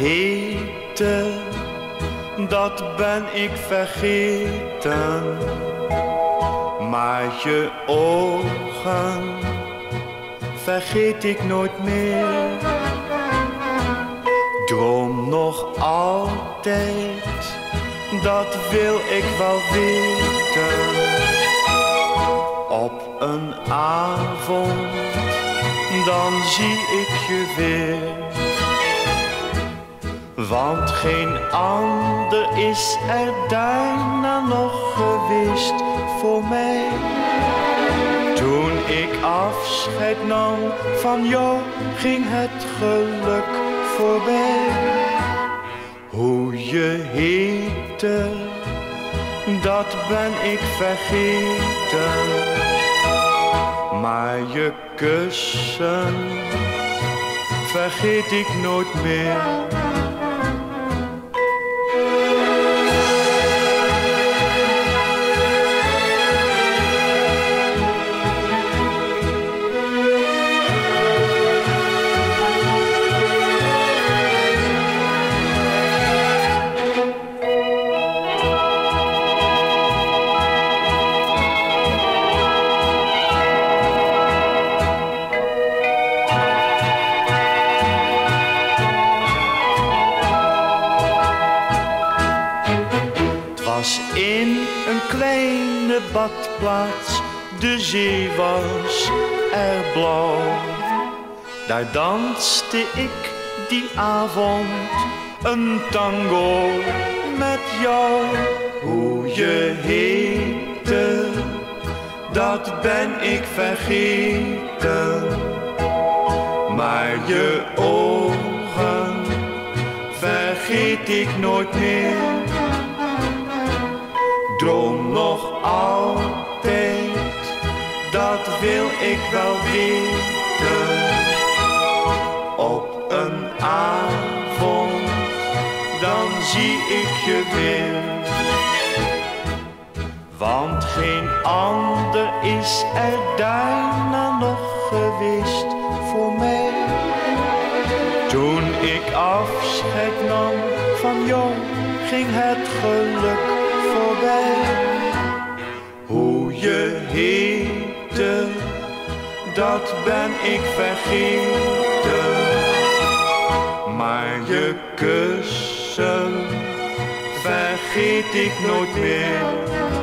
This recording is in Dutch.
heette, dat ben ik vergeten. Maar je ogen vergeet ik nooit meer. Droom nog altijd, dat wil ik wel weten. Op een avond, dan zie ik je weer. Want geen ander is er daarna nog geweest voor mij. Toen ik afscheid nam van jou, ging het geluk voorbij. Hoe je heette, dat ben ik vergeten. Maar je kussen vergeet ik nooit meer. In een kleine badplaats, de zee was er blauw. Daar danste ik die avond een tango met jou. Hoe je heette, dat ben ik vergeten. Maar je ogen vergeet ik nooit meer. Droom nog altijd, dat wil ik wel weten. Op een avond, dan zie ik je weer. Want geen ander is er daarna nog geweest voor mij. Toen ik afscheid nam van jou, ging het geluk voorbij. Hoe je heette, dat ben ik vergeten. Maar je kussen vergeet ik nooit meer.